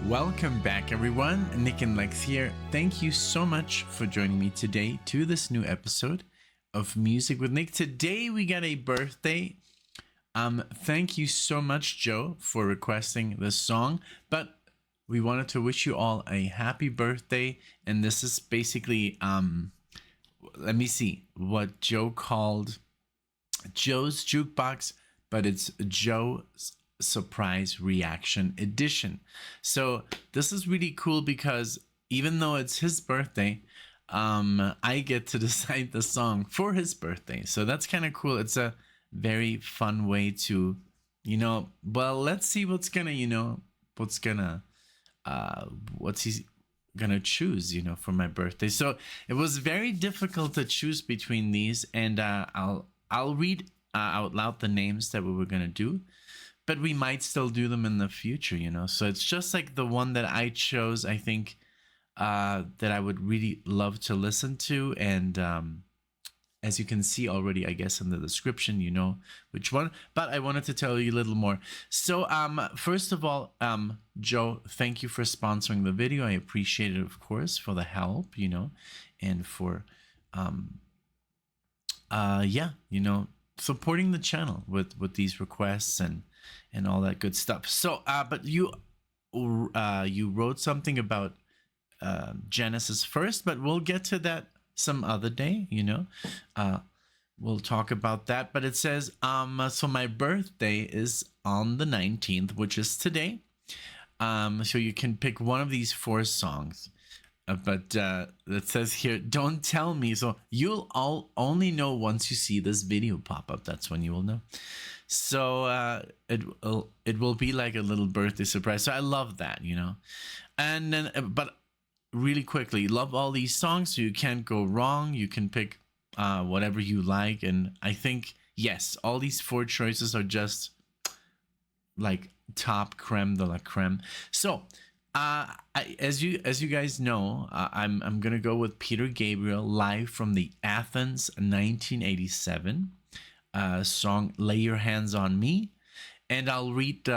Welcome back, everyone. NicknLex here. Thank you so much for joining me today to this new episode of Music with Nick. Today we got a birthday. Thank you so much, Joe, for requesting this song. But we wanted to wish you all a happy birthday. And this is basically, let me see what Joe called Joe's Jukebox, but it's Joe's Surprise Reaction Edition. So this is really cool because even though it's his birthday, I get to decide the song for his birthday. So that's kind of cool. It's a very fun way to, well, let's see what's gonna, what's he's gonna choose, for my birthday. So it was very difficult to choose between these, and I'll read out loud the names that we were gonna do. But we might still do them in the future, So it's just like the one that I chose, I think, that I would really love to listen to. And as you can see already, I guess, in the description, you know which one. But I wanted to tell you a little more. So first of all, Joe, thank you for sponsoring the video. I appreciate it, of course, for the help, and for, supporting the channel with these requests and all that good stuff. So but you wrote something about Genesis first, but we'll get to that some other day. We'll talk about that. But it says so my birthday is on the 19th, which is today. So you can pick one of these 4 songs. But it says here, don't tell me. So you'll all only know once you see this video pop up. That's when you will know. So it will be like a little birthday surprise. So I love that, And then, but really quickly, love all these songs. So you can't go wrong. You can pick whatever you like. And I think, yes, all these 4 choices are just like top creme de la creme. So as you guys know, I'm gonna go with Peter Gabriel, live from the Athens 1987 song "Lay Your Hands on Me," and I'll read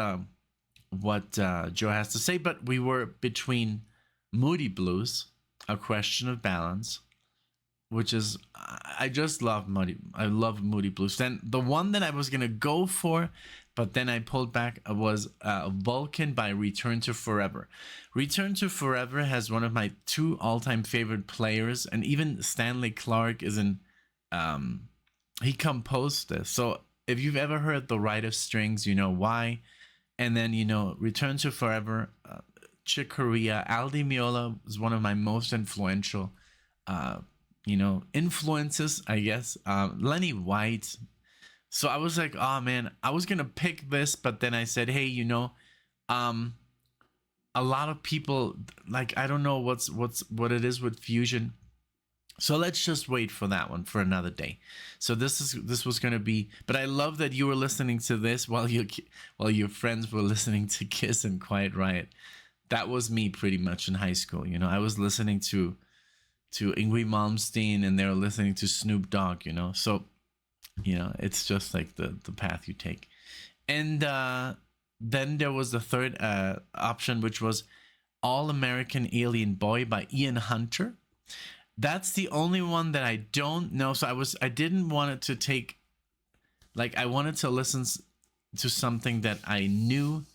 what Joe has to say. But we were between Moody Blues, A Question of Balance, which is I just love Moody. I love Moody Blues. Then the one that I was gonna go for, but then I pulled back, was Vulcan by Return to Forever. Return to Forever has one of my 2 all-time favorite players, and even Stanley Clarke is in. He composed this. So if you've ever heard The Rite of Strings, you know why. And then, Return to Forever, Chick Corea, Al Di Meola is one of my most influential, influences, I guess. Lenny White. So I was like, oh man, I was gonna pick this, but then I said, hey, a lot of people, like, I don't know what it is with fusion. So let's just wait for that one for another day. So this was gonna be, but I love that you were listening to this while your friends were listening to Kiss and Quiet Riot. That was me pretty much in high school. I was listening to Yngwie Malmsteen, and they were listening to Snoop Dogg. So it's just like the path you take. And then there was the third option, which was All American Alien Boy by Ian Hunter. That's the only one that I don't know. So I didn't want it to take, like, I wanted to listen to something that I knew.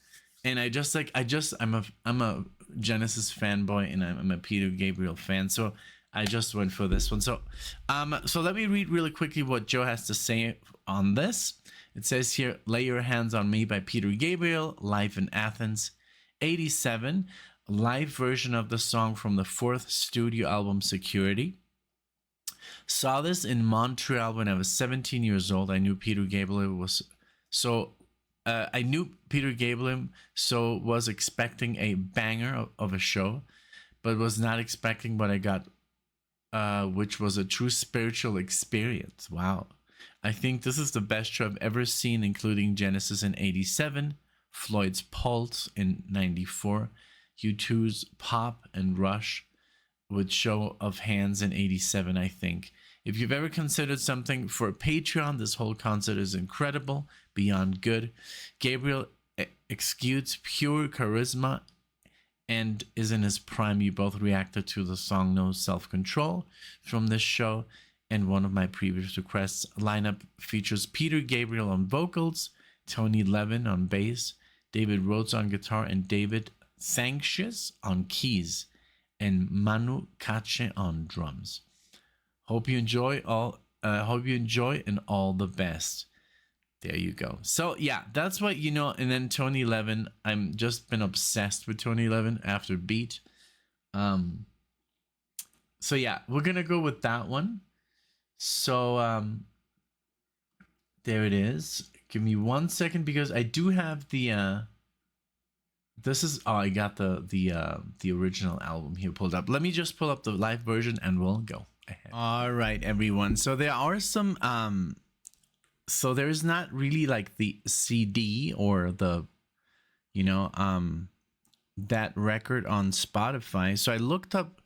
And I'm a Genesis fanboy, and I'm a Peter Gabriel fan. So I just went for this one. So so let me read really quickly what Joe has to say on this. It says here, Lay Your Hands on Me by Peter Gabriel, live in Athens, 87. Live version of the song from the 4th studio album Security. Saw this in Montreal when I was 17 years old. I knew Peter Gabriel was was expecting a banger of a show, but was not expecting what I got, which was a true spiritual experience. Wow. I think this is the best show I've ever seen, including Genesis in 87, Floyd's Pulse in 94, U2's Pop, and Rush with Show of Hands in 87, I think. If you've ever considered something for a Patreon, this whole concert is incredible, beyond good. Gabriel exudes pure charisma and is in his prime. You both reacted to the song No Self Control from this show. And one of my previous requests lineup features Peter Gabriel on vocals, Tony Levin on bass, David Rhodes on guitar, and David Sanchez on keys, and Manu Kache on drums. Hope you enjoy and all the best. There you go. So yeah, that's what you know. And then Tony Levin, I'm just been obsessed with Tony Levin after Beat. So yeah, we're gonna go with that one. So there it is. Give me 1 second because I do have the I got the original album here pulled up. Let me just pull up the live version and we'll go ahead. All right, everyone. So there are some so there's not really like the CD or the that record on Spotify. So I looked up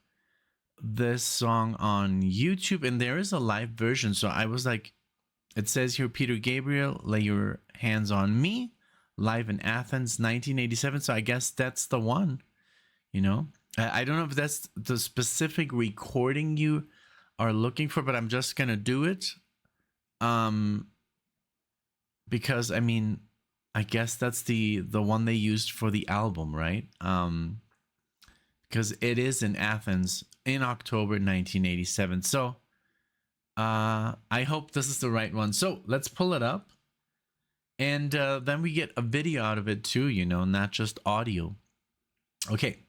this song on YouTube and there is a live version. So I was like, it says here, Peter Gabriel, Lay Your Hands on Me, live in Athens, 1987. So I guess that's the one, I don't know if that's the specific recording you are looking for, but I'm just going to do it. Because I mean, I guess that's the one they used for the album, right? Because it is in Athens in October 1987. So I hope this is the right one. So let's pull it up. And then we get a video out of it too, not just audio. Okay.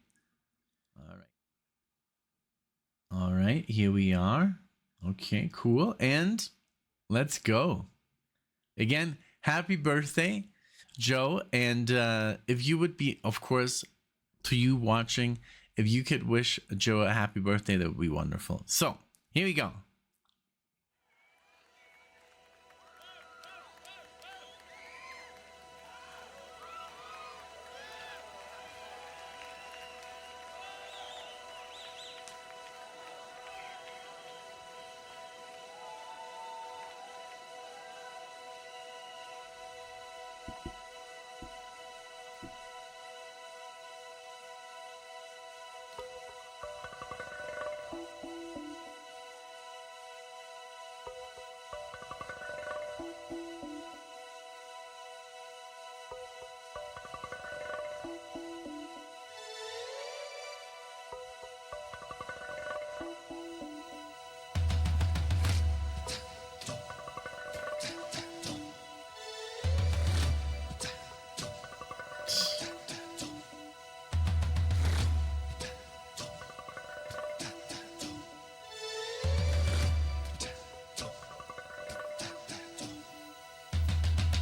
All right, here we are. Okay, cool. And let's go. Again, happy birthday, Joe. And if you would be, of course, to you watching, if you could wish Joe a happy birthday, that would be wonderful. So here we go.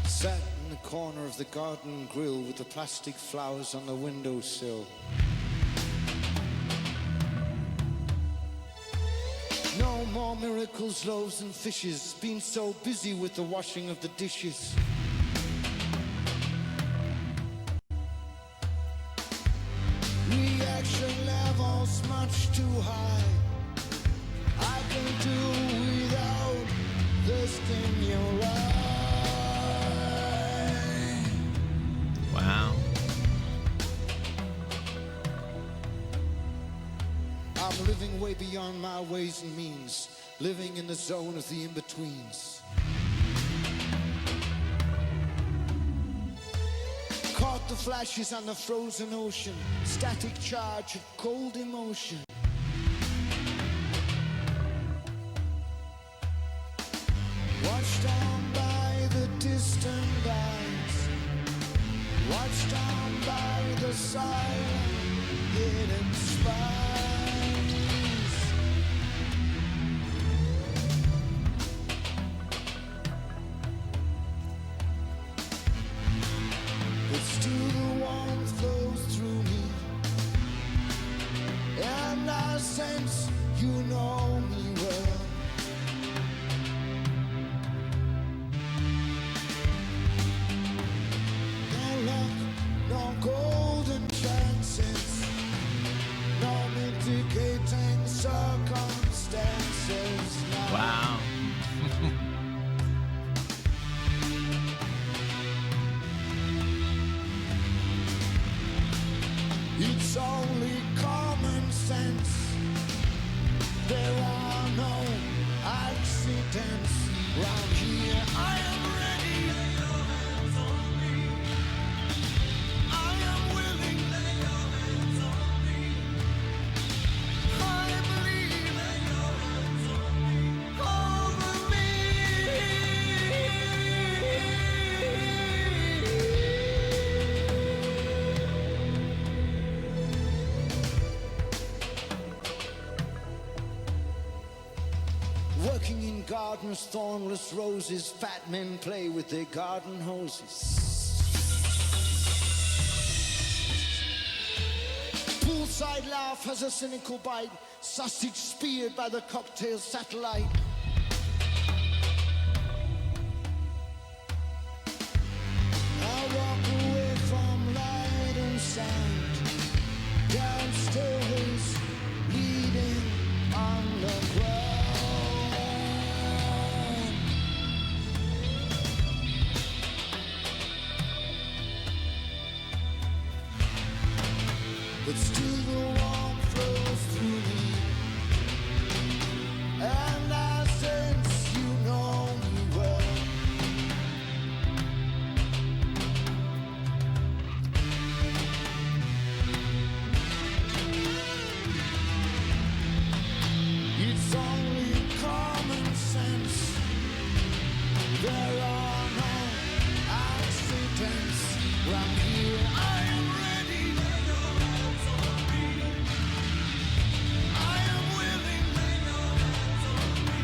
Sat in the corner of the garden grill with the plastic flowers on the windowsill. No more miracles, loaves and fishes. Been so busy with the washing of the dishes. Reaction levels much too high. I can do without the stimuli. Wow. I'm living way beyond my ways and means, living in the zone of the in-betweens. Caught the flashes on the frozen ocean, static charge of cold emotion. Watched down by the distant lights, watched down by the silent hidden spies. But still the warmth flows through me, and I sense you know me well. No luck, no golden chances, no It's only common sense. There are no accidents round here. I am ready. Lay your hands on me. I am willing. Lay your hands on me. I believe. Lay your hands on me. Over me. Working in gardens, thornless roses, fat men play with their garden hoses. Poolside laugh has a cynical bite, sausage speared by the cocktail satellite. I walk away from light and sound, down stairways leading underground. But still the warmth flows through me, and I sense you know me well. It's only common sense. There are no accidents round here. I am ready. Lay your hands on me. I am willing. Lay your hands on me.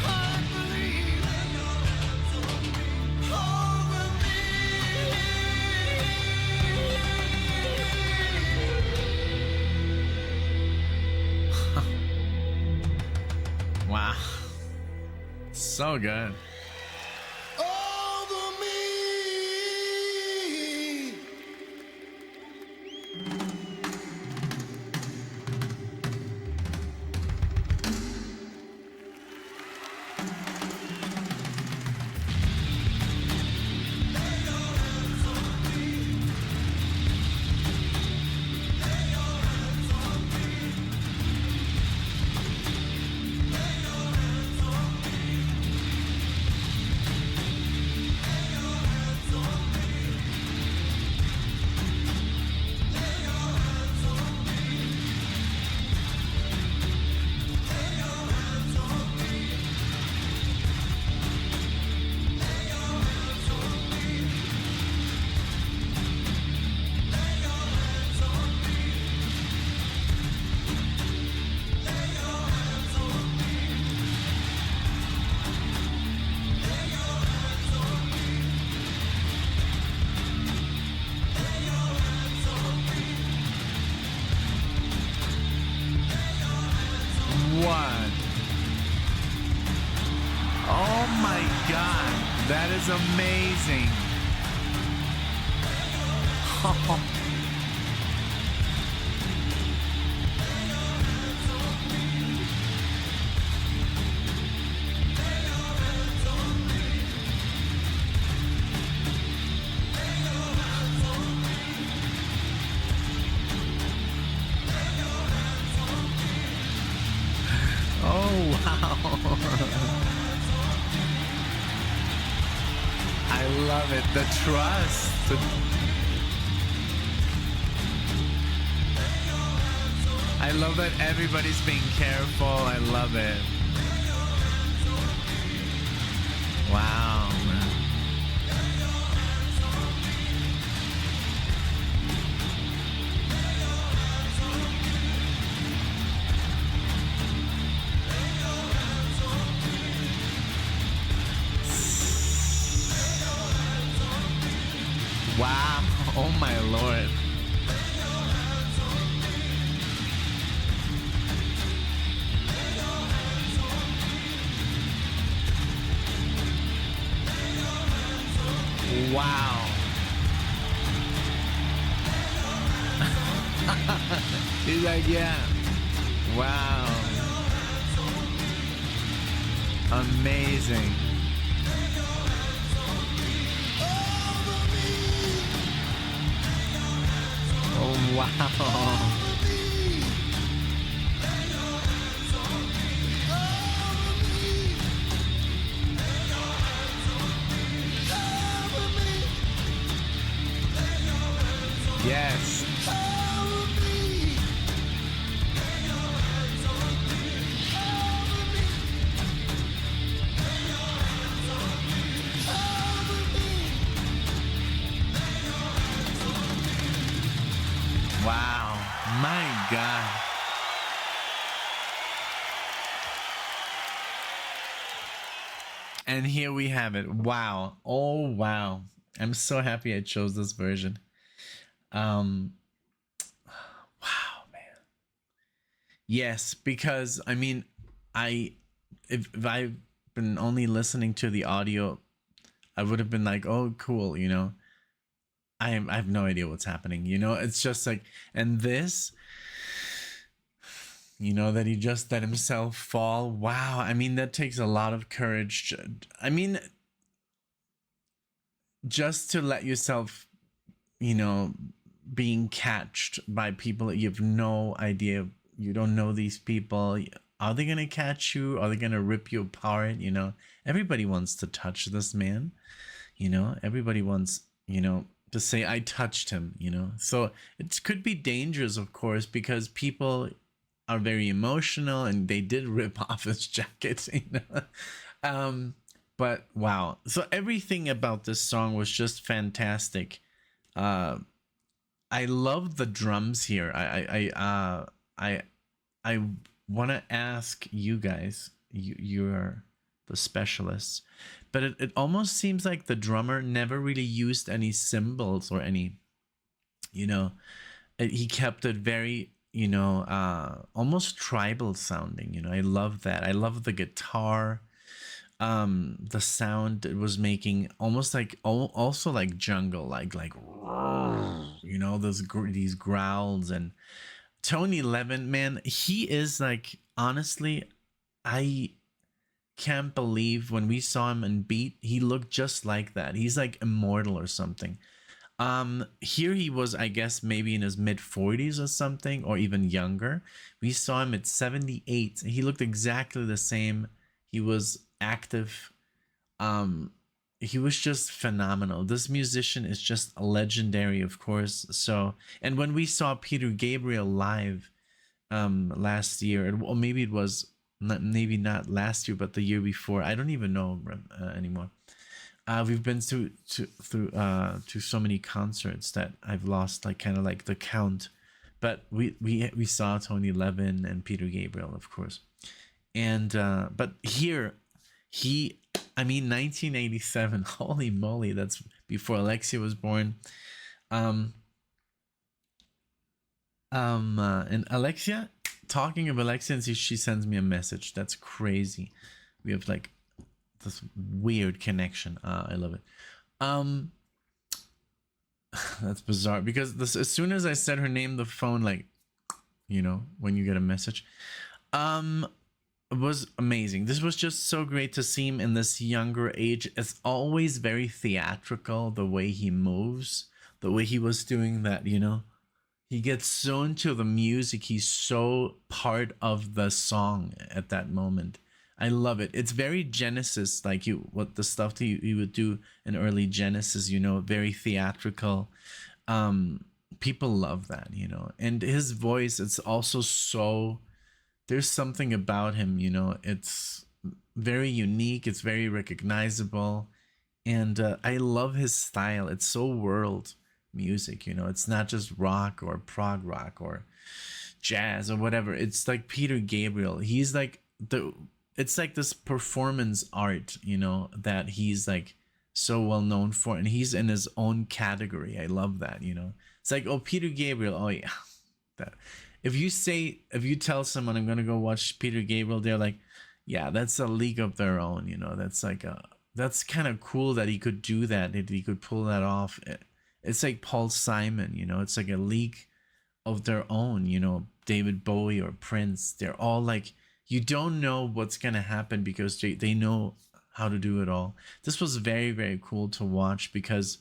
I believe. Lay your hands on me. Over me. Wow. So good. Over me. What? Oh my God. That is amazing. Oh, wow. I love it. The trust. I love that everybody's being careful. I love it. Wow, man. Wow. Oh my Lord. Wow. He's like, yeah. Wow. Amazing. Wow. Yes. Wow. My God. And here we have it. Wow. Oh, wow. I'm so happy I chose this version. Wow, man. Yes, because I mean, I if I've been only listening to the audio, I would have been like, "Oh, cool," you know. I have no idea what's happening, you know. It's just like, and this, you know, that he just let himself fall. Wow, I mean, that takes a lot of courage. I mean, just to let yourself, you know, being catched by people that you have no idea, you don't know these people. Are they gonna catch you? Are they gonna rip you apart? You know, everybody wants to touch this man. You know, everybody wants, you know, to say I touched him. You know, so it could be dangerous, of course, because people are very emotional and they did rip off his jacket. You know, but wow. So everything about this song was just fantastic. I love the drums here. I want to ask you guys. You're the specialists, but it almost seems like the drummer never really used any cymbals or any. You know, he kept it very, you know, almost tribal sounding. You know, I love that. I love the guitar, the sound it was making, almost like also like jungle, like you know, these growls. And Tony Levin, man, he is like, honestly, I can't believe when we saw him in Beat, he looked just like that. He's like immortal or something. Here he was, I guess, maybe in his mid 40s or something, or even younger. We saw him at 78. He looked exactly the same. He was active. He was just phenomenal. This musician is just legendary, of course. So, and when we saw Peter Gabriel live last year, or maybe it was not, maybe not last year, but the year before, I don't even know anymore. We've been through to so many concerts that I've lost like kind of like the count. But we saw Tony Levin and Peter Gabriel, of course. And but here he, I mean, 1987, holy moly, that's before Alexia was born. And Alexia, talking of Alexia, and she sends me a message. That's crazy. We have like this weird connection. I love it. That's bizarre because this, as soon as I said her name, the phone, like, you know, when you get a message, it was amazing. This was just so great to see him in this younger age. It's always very theatrical, the way he moves, the way he was doing that, you know. He gets so into the music. He's so part of the song at that moment. I love it. It's very Genesis, like what the stuff that you would do in early Genesis, you know, very theatrical. People love that, you know. And his voice, it's also so, there's something about him, you know, it's very unique, it's very recognizable. And I love his style. It's so world music, you know. It's not just rock or prog rock or jazz or whatever. It's like Peter Gabriel. He's like it's like this performance art, you know, that he's like so well known for, and he's in his own category. I love that, you know. It's like, oh, Peter Gabriel, oh yeah. That if you tell someone I'm gonna go watch Peter Gabriel, they're like, yeah, that's a league of their own, you know. That's kind of cool that he could do that, that he could pull that off. It's like Paul Simon, you know. It's like a league of their own, you know. David Bowie or Prince, they're all like, you don't know what's gonna happen because they know how to do it all. This was very, very cool to watch because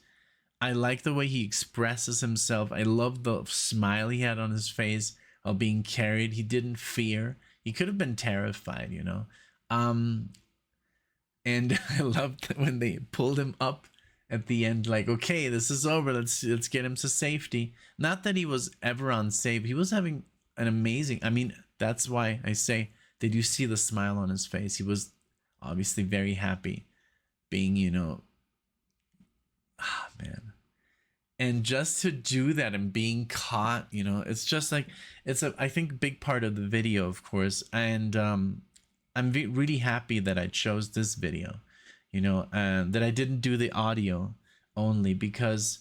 I like the way he expresses himself. I love the smile he had on his face while being carried. He didn't fear. He could have been terrified, you know. Um, and I loved when they pulled him up at the end, like, okay, this is over. Let's get him to safety. Not that he was ever unsafe. He was having an amazing. I mean, that's why I say, did you see the smile on his face? He was obviously very happy being, you know, ah man. And just to do that and being caught, you know, it's just like it's a I think big part of the video, of course. And I'm really happy that I chose this video, you know, and that I didn't do the audio only because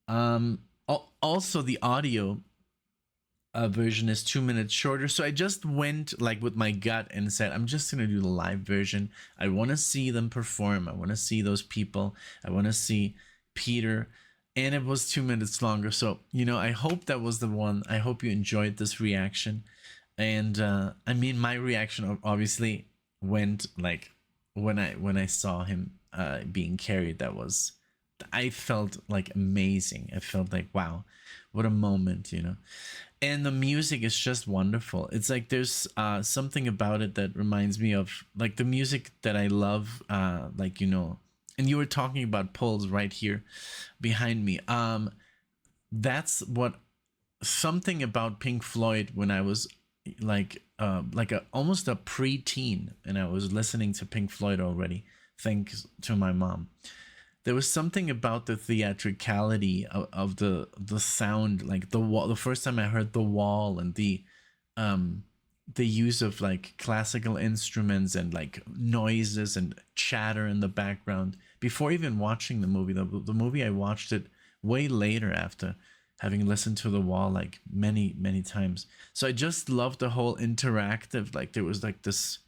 also the audio version is 2 minutes shorter. So I just went like with my gut and said, I'm just gonna do the live version. I want to see them perform. I want to see those people. I want to see Peter. And it was 2 minutes longer. So, you know, I hope that was the one. I hope you enjoyed this reaction. And I mean, my reaction obviously went like when I saw him being carried. That was, I felt like amazing. I felt like, wow, what a moment, you know. And the music is just wonderful. It's like there's something about it that reminds me of like the music that I love, like, you know. And you were talking about polls right here behind me. That's what something about Pink Floyd when I was like a almost a preteen, and I was listening to Pink Floyd already, thanks to my mom. There was something about the theatricality of the sound, like the wall. The first time I heard the wall and the use of like classical instruments and like noises and chatter in the background before even watching the movie. The movie, I watched it way later after having listened to the wall like many times. So I just loved the whole interactive, like there was like this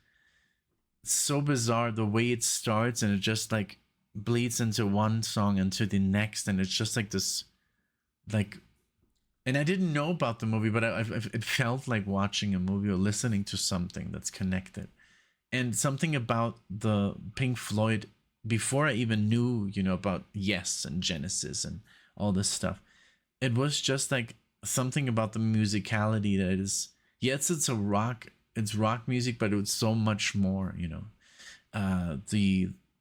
so bizarre the way it starts and it just like bleeds into one song and to the next, and it's just like this like, and I didn't know about the movie, but it felt like watching a movie or listening to something that's connected. And something about the Pink Floyd before I even knew, you know, about Yes and Genesis and all this stuff. It was just like something about the musicality that is, yes, it's rock music, but it's so much more, you know.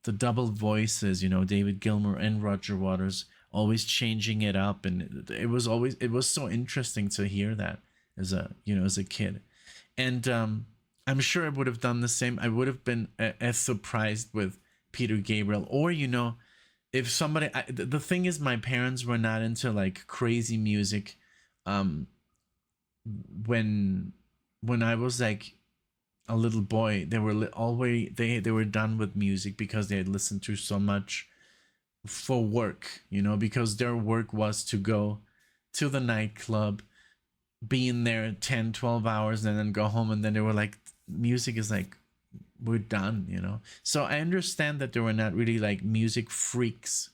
The double voices, you know, David Gilmour and Roger Waters always changing it up, and it was so interesting to hear that as a, you know, as a kid. And I'm sure I would have done the same. I would have been as surprised with Peter Gabriel, or, you know, if somebody the thing is, my parents were not into like crazy music when I was like a little boy. They were always they were done with music because they had listened to so much for work, you know, because their work was to go to the nightclub, be in there 10-12 hours, and then go home. And then they were like, music is like, we're done, you know. So I understand that they were not really like music freaks,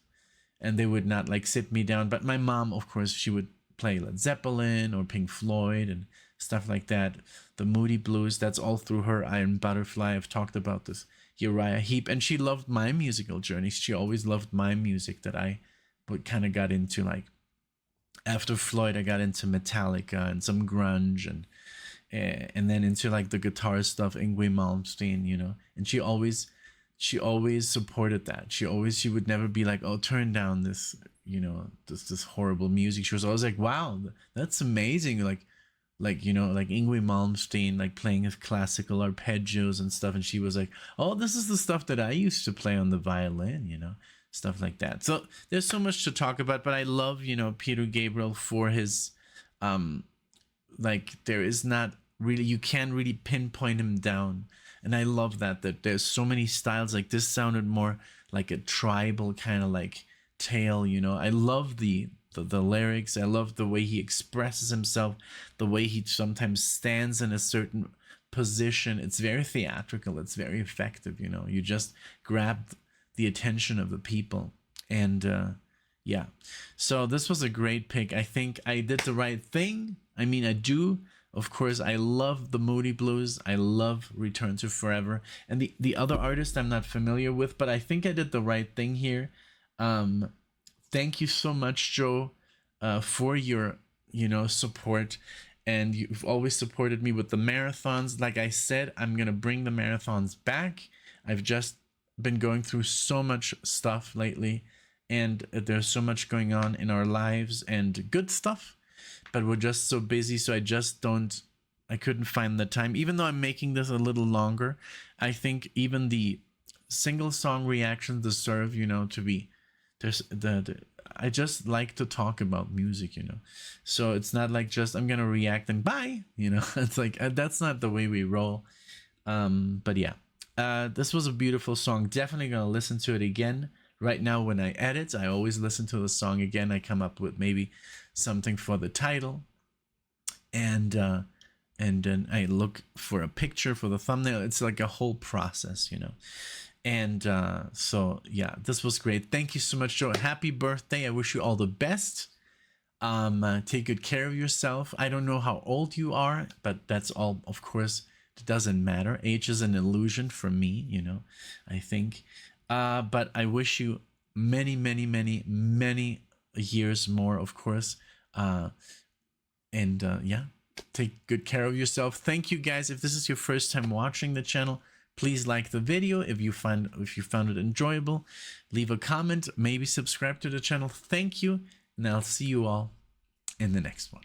and they would not like sit me down. But my mom, of course, she would play Led Zeppelin or Pink Floyd and stuff like that. The Moody Blues, that's all through her. Iron Butterfly, I've talked about this. Uriah Heep, and she loved my musical journey. She always loved my music that I would kind of got into. Like after Floyd, I got into Metallica and some grunge, and then into like the guitar stuff, Yngwie Malmsteen, you know. And she always supported that. She would never be like, oh, turn down this, you know, this horrible music. She was always like, wow, that's amazing. Like, you know, like Yngwie Malmsteen, like playing his classical arpeggios and stuff. And she was like, oh, this is the stuff that I used to play on the violin, you know, stuff like that. So there's so much to talk about, but I love, you know, Peter Gabriel for his, like there is not really, you can't really pinpoint him down. And I love that there's so many styles. Like this sounded more like a tribal kind of like tale, you know. I love the lyrics. I love the way he expresses himself, the way he sometimes stands in a certain position. It's very theatrical. It's very effective, you know. You just grab the attention of the people. And yeah, so this was a great pick. I think I did the right thing. I mean, I do. Of course, I love the Moody Blues. I love Return to Forever. And the other artist I'm not familiar with, but I think I did the right thing here. thank you so much, Joe, for your support, and you've always supported me with the marathons. Like I said, I'm gonna bring the marathons back. I've just been going through so much stuff lately, and there's so much going on in our lives and good stuff, but we're just so busy, so I couldn't find the time. Even though I'm making this a little longer, I think even the single song reactions deserve, to be there's I just like to talk about music, so it's not like just I'm gonna react and bye, it's like that's not the way we roll. But yeah, this was a beautiful song. Definitely gonna listen to it again. Right now when I edit, I always listen to the song again. I come up with maybe something for the title, and then I look for a picture for the thumbnail. It's like a whole process, and so yeah, this was great. Thank you so much, Joe. Happy birthday. I wish you all the best. Take good care of yourself. I don't know how old you are, but that's all, of course, it doesn't matter. Age is an illusion for me, I think. But I wish you many, many, many, many years more, of course. Yeah, take good care of yourself. Thank you guys. If this is your first time watching the channel, please like the video. If you found it enjoyable, leave a comment, maybe subscribe to the channel. Thank you, and I'll see you all in the next one.